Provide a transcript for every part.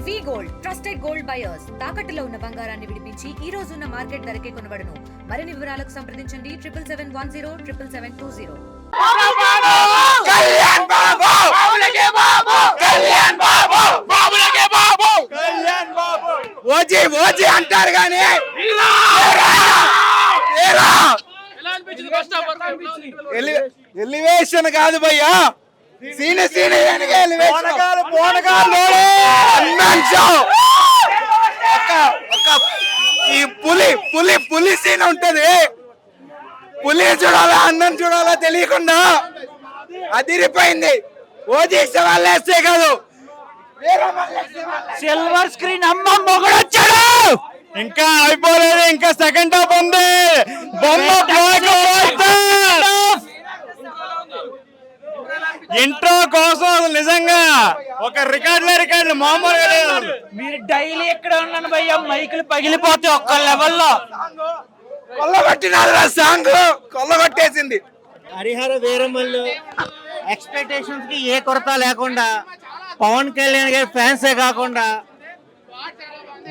వి gold trusted gold buyers తాకట్టులో ఉన్న బంగారాన్ని విడిపించి ఈ రోజు ఉన్న మార్కెట్ ధరకే కొనబడును. మరిన్ని వివరాలకు సంప్రదించండి 7710777720. కళ్యాణ్ బాబు బాబులకే బాబు కళ్యాణ్ బాబు బాబులకే బాబు కళ్యాణ్ బాబు ఓజీ ఓజీ అంటారు గానీ ఎలివేషన్ కాదు భయ్యా, సీని సీని ఈ పులి పులి పులి సీన్ ఉంటది. పులి చూడాలా అన్నం చూడాలా తెలియకుండా అదిరిపోయింది. ఓజీ వాళ్ళు వేస్తే కాదు, సిల్వర్ స్క్రీన్ అమ్మమ్మ కూడా వచ్చాడు. ఇంకా అయిపోలేదు, ఇంకా సెకండ్ హాఫ్ ఉంది. బొమ్మ ఇంట్రో కోసం నిజంగా ఒక రికార్డులు మామూలుగా లేదు. మీరు డైలీ ఎక్కడ ఉన్నాను భయ్యా, మైకులు పగిలిపోతే ఒక్క లెవెల్లో కొల్లగొట్టినారు. సాంగ్ కొల్లగొట్టేసింది. హరిహర వీరమల్లు ఎక్స్పెక్టేషన్స్ కి ఏ కొరత లేకుండా, పవన్ కళ్యాణ్ గారి ఫ్యాన్సే కాకుండా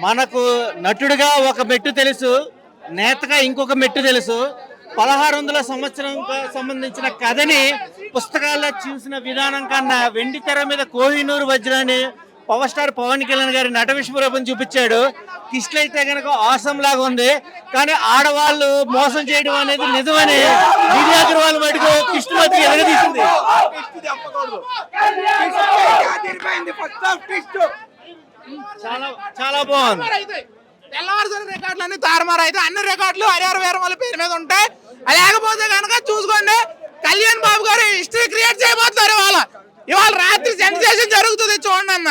మనకు నటుడిగా ఒక మెట్టు తెలుసు, నేతగా ఇంకొక మెట్టు తెలుసు. 1600 సంవత్సరం సంబంధించిన కథని పుస్తకాల్లో చూసిన విధానం కన్నా వెండి తెర మీద కోహినూరు వజ్రాన్ని పవర్ స్టార్ పవన్ కళ్యాణ్ గారి నట విశ్వరూపం చూపించాడు. కిష్లు అయితే కనుక ఆసం లాగా ఉంది, కానీ ఆడవాళ్ళు మోసం చేయడం అనేది నిజమని మీడియా వాళ్ళు మటుకు కిష్టు మటుకు ఎదగదీసింది. చాలా చాలా బాగుంది. తెల్లవారుజాము రికార్డులు అన్ని తారుమారు అయితే అన్ని రికార్డులు హరిహర వీరమల్లు పేరు మీద ఉంటాయి. లేకపోతే కనుక చూసుకోండి, కళ్యాణ్ బాబు గారు హిస్టరీ క్రియేట్ చేయబోతున్నారు. ఇవాళ రాత్రి సెన్సేషన్ జరుగుతుంది, చూడండి అన్న.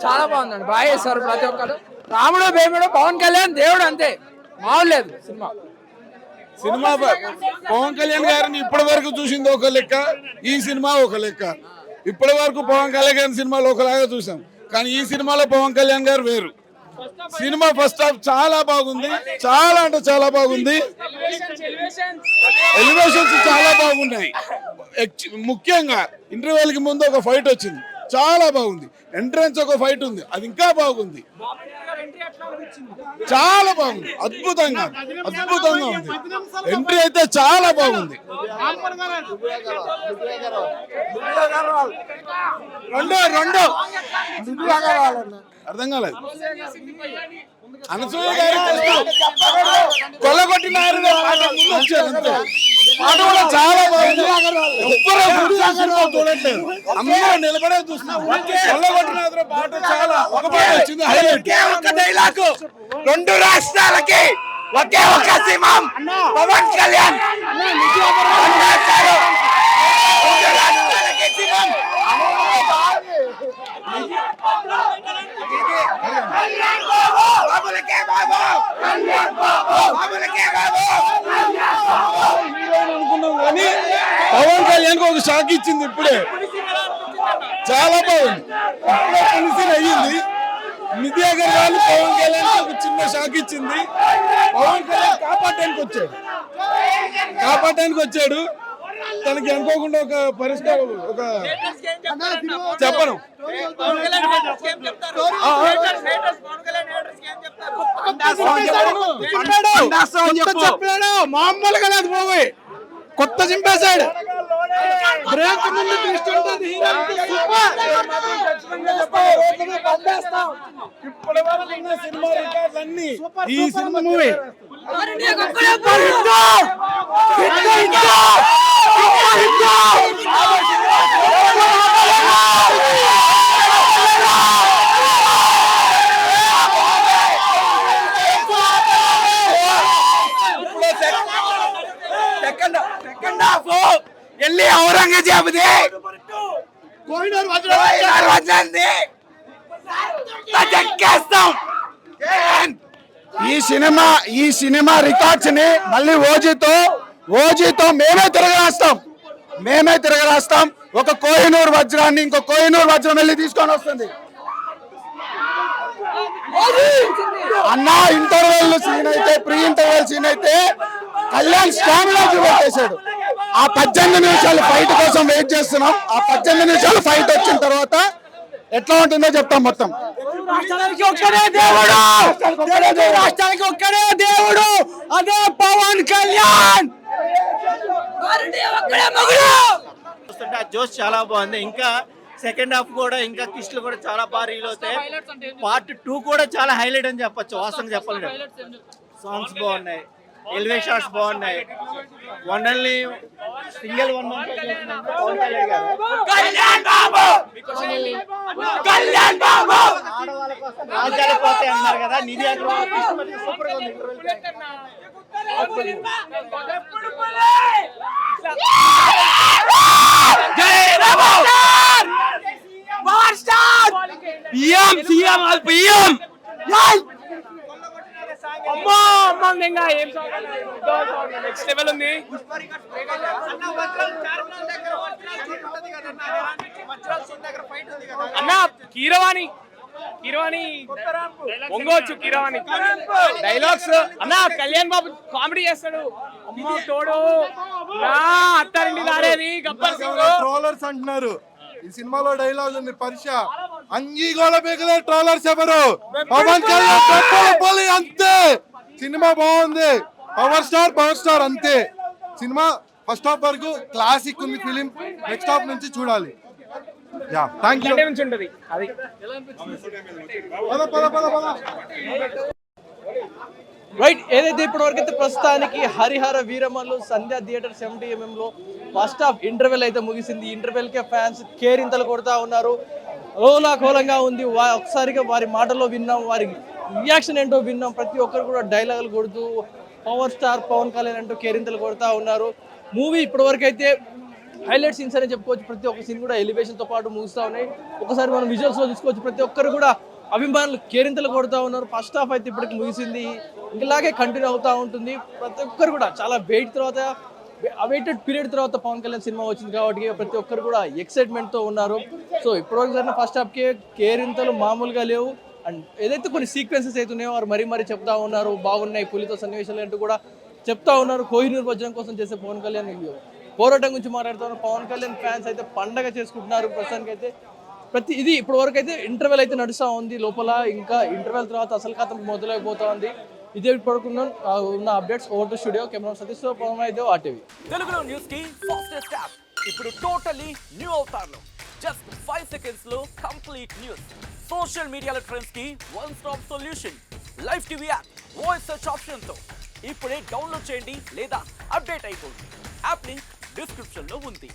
చాలా బాగుందండి, బాగా చేస్తారు ప్రతి ఒక్కరు. రాముడు భీముడు పవన్ కళ్యాణ్ దేవుడు అంతే, మామూలు లేదు సినిమా. పవన్ కళ్యాణ్ గారిని ఇప్పటి వరకు చూసింది ఒక లెక్క, ఈ సినిమా ఒక లెక్క. ఇప్పటి వరకు పవన్ కళ్యాణ్ గారి సినిమాలు ఒకలాగా చూసాం, కానీ ఈ సినిమాలో పవన్ కళ్యాణ్ గారు వేరు. సినిమా ఫస్ట్ హాఫ్ చాలా బాగుంది, చాలా అంటే చాలా బాగుంది. ఎలివేషన్స్ చాలా బాగున్నాయి. ముఖ్యంగా ఇంటర్వెల్ కి ముందు ఒక ఫైట్ వచ్చింది, చాలా బాగుంది. ఎంట్రన్స్ ఒక ఫైట్ ఉంది, అది ఇంకా బాగుంది. చాలా బాగుంది, అద్భుతంగా అద్భుతంగా ఉంది. ఎంట్రీ అయితే చాలా బాగుంది. రెండు అర్థం కాలేదు. అనసూయ గారు కొల్లగొట్టినారు పాట కూడా చాలా బాగుంది. చూడట్లేదు, అందరూ నిలబడే చూస్తున్నాం. కొల్లగొట్టిన పాట చాలా ఒక పాట వచ్చింది. ఒక డైలాగు, 2 రాష్ట్రాలకి ఒకే ఒక సింహం పవన్ కళ్యాణ్. అనుకున్నాం కానీ పవన్ కళ్యాణ్ ఒక షాక్ ఇచ్చింది ఇప్పుడే. చాలా బాగుంది, ఇప్పుడే ఫినిషింగ్ అయ్యింది. నిధి అగర్వాల్ పవన్ కళ్యాణ్ ఒక చిన్న షాక్ ఇచ్చింది. పవన్ కళ్యాణ్ కాపాడటానికి వచ్చాడు. తనకి అనుకోకుండా ఒక పరిష్కారం, ఒక చెప్పను చెప్పాడు, మామూలుగా లేదు మూవీ. కొత్త చింపేశాడు. బ్రేక్ ముందు ట్విస్ట్ ఉంటుంది. ఇప్పటి వరకు ఉన్న సినిమా రికార్డులన్నీ ఈ సినిమా మూవీ వెళ్ళి ఔరంగజేబుది చెక్కేస్తాం. ఈ సినిమా రికార్డ్స్ ని మళ్ళీ ఓజీతో మేమే తిరగరాస్తాం. ఒక కోహినూరు వజ్రాన్ని ఇంకో కోహినూరు వజ్రం వెళ్ళి తీసుకొని వస్తుంది. అన్న ఇంటర్వెల్ సీన్ అయితే, ప్రీ ఇంటర్వెల్ సీన్ అయితే కళ్యాణ్ స్టామినా చూపెట్టేశాడు. ఆ 18 నిమిషాలు ఫైట్ కోసం వెయిట్ చేస్తున్నాం. ఆ 18 నిమిషాలు ఫైట్ వచ్చిన తర్వాత ఎట్లా ఉంటుందో చెప్తాం మొత్తం. రాష్ట్రానికి ఒక్కడే దేవుడు, అదే పవన్ కళ్యాణ్. చూస్తుంటే ఆ జోష్ చాలా బాగుంది. ఇంకా సెకండ్ హాఫ్ కూడా ఇంకా కిస్టులు కూడా చాలా బాగా రీల్ అవుతాయి. పార్ట్ 2 కూడా చాలా హైలైట్ అని చెప్పొచ్చు. వాస్తవంగా చెప్పాలి, సాంగ్స్ బాగున్నాయి, ఎలివే షాట్స్ బాగున్నాయి. ఓన్లీ సింగిల్ వన్ ఆడవాళ్ళ కోసం రాజ్యాలు పోతాయి అన్నారు కదా, నిధి అగర్వాల్ సూపర్ గా ఉంది. నెక్స్ట్ లెవెల్ ఉంది. అన్న కీరవాణి పొంగొచ్చు. కీరవాణి డైలాగ్స్ అన్న కళ్యాణ్ బాబు కామెడీ చేస్తాడు. అమ్మ తోడు నా అత్తారింటి దారేది గబ్బర్ సింగ్. ట్రోలర్స్ అంటున్నారు. ఈ సినిమాలో డైలాగ్ ఉంది, పరిష అంగీగోళ బేగలే ట్రోలర్స్ ఎవరు? పవన్ కళ్యాణ్ అంతే. సినిమా బాగుంది, పవర్ స్టార్ అంతే. సినిమా ఫస్ట్ హాఫ్ వరకు క్లాసిక్ ఉంది ఫిలిం, నెక్స్ట్ హాఫ్ నుంచి చూడాలి. Yeah thank you. రైట్, ఏదైతే ఇప్పటి వరకు అయితే ప్రస్తుతానికి హరిహర వీరమల్లు సంధ్య థియేటర్ 70mm లో ఫస్ట్ హాఫ్ ఇంటర్వెల్ అయితే ముగిసింది. ఇంటర్వెల్ కే ఫ్యాన్స్ కేరింతలు కొడతా ఉన్నారు. కోలంగా ఉంది. ఒకసారిగా వారి మాటల్లో విన్నాం, వారి రియాక్షన్ ఏంటో విన్నాం. ప్రతి ఒక్కరు కూడా డైలాగులు కొడుతూ పవర్ స్టార్ పవన్ కళ్యాణ్ అంటూ కేరింతలు కొడతా ఉన్నారు. మూవీ ఇప్పటి వరకు అయితే హైలైట్ సీన్స్ అని చెప్పుకోవచ్చు. ప్రతి ఒక్క సీన్ కూడా ఎలివేషన్తో పాటు ముగుస్తూ ఉన్నాయి. ఒకసారి మనం విజువల్స్లో చూసుకోవచ్చు, ప్రతి ఒక్కరు కూడా అభిమానులు కేరింతలు కొడుతూ ఉన్నారు. ఫస్ట్ హాఫ్ అయితే ఇప్పటికి ముగిసింది, ఇలాగే కంటిన్యూ అవుతూ ఉంటుంది. ప్రతి ఒక్కరు కూడా చాలా వెయిటెడ్ పీరియడ్ తర్వాత పవన్ కళ్యాణ్ సినిమా వచ్చింది కాబట్టి ప్రతి ఒక్కరు కూడా ఎక్సైట్మెంట్తో ఉన్నారు. సో ఇప్పటివరకు జరిగిన ఫస్ట్ హాఫ్కి కేరింతలు మామూలుగా లేవు. అండ్ ఏదైతే కొన్ని సీక్వెన్సెస్ అవుతున్నాయో వారు మరీ చెప్తా ఉన్నారు, బాగున్నాయి పులితో సన్నివేశాలు అంటూ కూడా చెప్తా ఉన్నారు. కోహినూర్ వజ్రం కోసం చేసే పవన్ కళ్యాణ్ పోరాటం గురించి మాట్లాడుతున్నారు. పవన్ కళ్యాణ్ ఫ్యాన్స్ అయితే పండగ చేసుకుంటున్నారు. ప్రస్తుతానికి అయితే ఇది ఇప్పటి వరకు అయితే ఇంటర్వెల్ అయితే నడుస్తూ ఉంది. లోపల ఇంకా ఇంటర్వెల్ తర్వాత అసలు కథ మొదలైపోతా ఉంది. ఇదే ఇప్పటికున్న ఉన్న updates. Over to studio, camera Satish తో పవన్ ఆర్టీవీ. తెలుగులో న్యూస్ కి ఫాస్టెస్ట్ యాప్ ఇప్పుడు టోటలీ న్యూ అవతార్లో. జస్ట్ 5 seconds లో కంప్లీట్ న్యూస్, సోషల్ మీడియాలో ట్రెండ్స్ కి one stop solution, live TV app, voice search option తో ఇప్పుడే డౌన్లోడ్ చేయండి లేదా అప్డేట్ అయిపోండి. యాప్ లింక్ డిస్క్రిప్షన్ లో ఉంది.